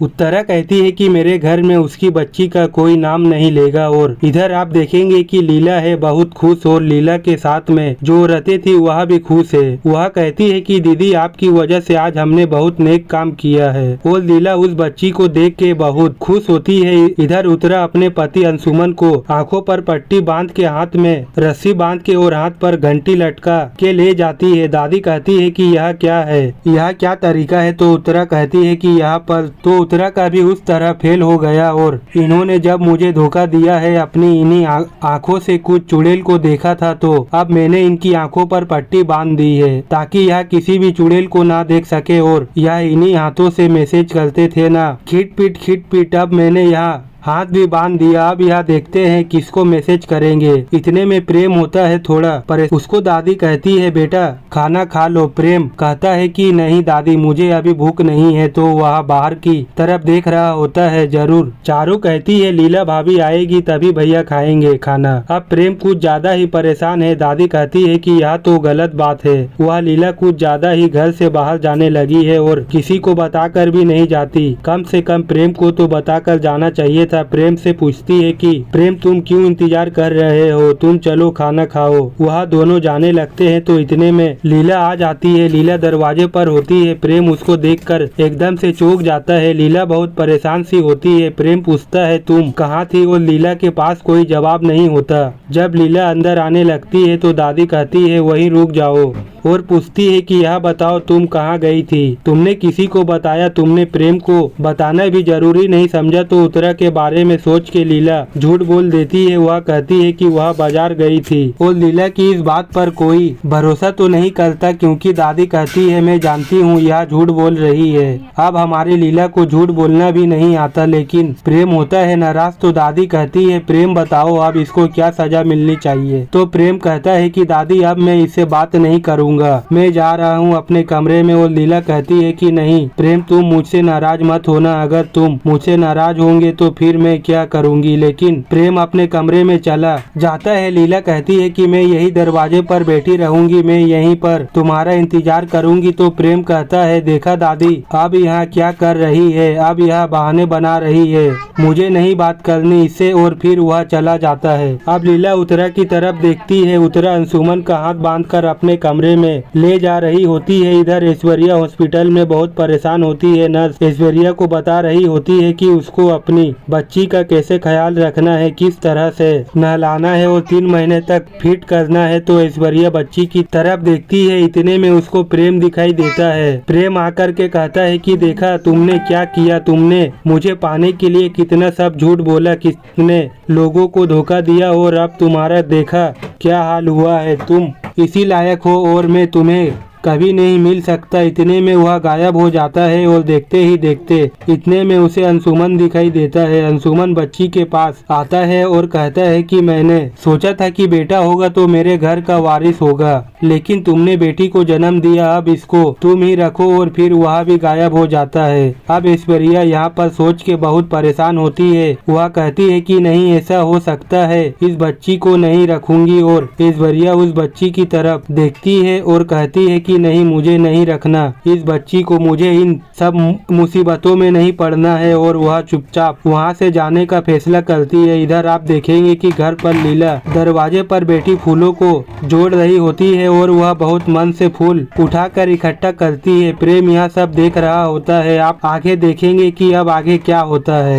उत्तरा कहती है कि मेरे घर में उसकी बच्ची का कोई नाम नहीं लेगा। और इधर आप देखेंगे कि लीला है बहुत खुश और लीला के साथ में जो औरतें थी वह भी खुश है। वह कहती है कि दीदी आपकी वजह से आज हमने बहुत नेक काम किया है। और लीला उस बच्ची को देख के बहुत खुश होती है। इधर उत्तरा अपने पति अंशुमन को आंखों पर पट्टी बांध के हाथ में रस्सी बांध के और हाथ पर घंटी लटका के ले जाती है। दादी कहती है कि यह क्या है, यह क्या तरीका है। तो उत्तरा कहती है कि यहाँ पर तो उत्तरा का भी उस तरह फेल हो गया और इन्होंने जब मुझे धोखा दिया है अपनी इन्हीं आँखों से कुछ चुड़ैल को देखा था तो अब मैंने इनकी आंखों पर पट्टी बांध दी है ताकि यह किसी भी चुड़ैल को ना देख सके। और यह इन्हीं हाथों से मैसेज करते थे ना, खिट पीट। अब मैंने यहाँ हाथ भी बांध दिया। अब यहाँ देखते हैं किसको मैसेज करेंगे। इतने में प्रेम होता है थोड़ा पर उसको दादी कहती है बेटा खाना खा लो। प्रेम कहता है कि नहीं दादी मुझे अभी भूख नहीं है। तो वह बाहर की तरफ देख रहा होता है। जरूर चारू कहती है लीला भाभी आएगी तभी भैया खाएंगे खाना। अब प्रेम कुछ ज्यादा ही परेशान है। दादी कहती है कि यह तो गलत बात है। वह लीला कुछ ज्यादा ही घर से बाहर जाने लगी है और किसी को बताकर भी नहीं जाती। कम से कम प्रेम को तो बताकर जाना चाहिए। प्रेम से पूछती है कि प्रेम तुम क्यों इंतजार कर रहे हो, तुम चलो खाना खाओ। वह दोनों जाने लगते हैं तो इतने में लीला आ जाती है। लीला दरवाजे पर होती है। प्रेम उसको देखकर एकदम से चौंक जाता है। लीला बहुत परेशान सी होती है। प्रेम पूछता है तुम कहाँ थी और लीला के पास कोई जवाब नहीं होता। जब लीला अंदर आने लगती है तो दादी कहती है वहीं रुक जाओ और पूछती है कि यह बताओ तुम कहाँ गई थी, तुमने किसी को बताया, तुमने प्रेम को बताना भी जरूरी नहीं समझा। तो उत्तरा के बारे में सोच के लीला झूठ बोल देती है। वह कहती है कि वह बाजार गई थी और लीला की इस बात पर कोई भरोसा तो नहीं करता क्योंकि दादी कहती है मैं जानती हूँ यह झूठ बोल रही है। अब हमारी लीला को झूठ बोलना भी नहीं आता लेकिन प्रेम होता है नाराज। तो दादी कहती है प्रेम बताओ अब इसको क्या सजा मिलनी चाहिए। तो प्रेम कहता है कि दादी अब मैं इससे बात नहीं करूँगा, मैं जा रहा हूँ अपने कमरे में। और लीला कहती है कि नहीं प्रेम तुम मुझसे नाराज मत होना, अगर तुम मुझसे नाराज होंगे तो फिर मैं क्या करूँगी। लेकिन प्रेम अपने कमरे में चला जाता है। लीला कहती है कि मैं यही दरवाजे पर बैठी रहूंगी, मैं यहीं पर तुम्हारा इंतजार करूंगी। तो प्रेम कहता है देखा दादी अब यहाँ क्या कर रही है, अब यह बहाने बना रही है, मुझे नहीं बात करनी इससे। और फिर वह चला जाता है। अब लीला उत्तरा की तरफ देखती है। उत्तरा अंशुमन का हाथ बांधकर अपने कमरे में ले जा रही होती है। इधर ऐश्वर्या हॉस्पिटल में बहुत परेशान होती है। नर्स ऐश्वर्या को बता रही होती है कि उसको अपनी बच्ची का कैसे ख्याल रखना है, किस तरह से नहलाना है और 3 महीने तक फिट करना है। तो ऐश्वर्या बच्ची की तरफ देखती है। इतने में उसको प्रेम दिखाई देता है। प्रेम आकर के कहता है कि देखा तुमने क्या किया, तुमने मुझे पाने के लिए कितना सब झूठ बोला, कितने लोगों को धोखा दिया और अब तुम्हारा देखा क्या हाल हुआ है। तुम इसी लायक हो और मैं तुम्हें कभी नहीं मिल सकता। इतने में वह गायब हो जाता है और देखते ही देखते इतने में उसे अंशुमन दिखाई देता है। अंशुमन बच्ची के पास आता है और कहता है कि मैंने सोचा था कि बेटा होगा तो मेरे घर का वारिस होगा, लेकिन तुमने बेटी को जन्म दिया, अब इसको तुम ही रखो। और फिर वह भी गायब हो जाता है। अब ऐश्वर्या यहाँ पर सोच के बहुत परेशान होती है। वह कहती है कि नहीं ऐसा हो सकता है, इस बच्ची को नहीं रखूंगी। और ऐश्वर्या उस बच्ची की तरफ देखती है और कहती है कि नहीं मुझे नहीं रखना इस बच्ची को, मुझे इन सब मुसीबतों में नहीं पड़ना है। और वह चुपचाप वहाँ से जाने का फैसला करती है। इधर आप देखेंगे कि घर पर लीला दरवाजे पर बैठी फूलों को जोड़ रही होती है और वह बहुत मन से फूल उठाकर इकट्ठा करती है। प्रेम यह सब देख रहा होता है। आप आगे देखेंगे कि अब आगे क्या होता है।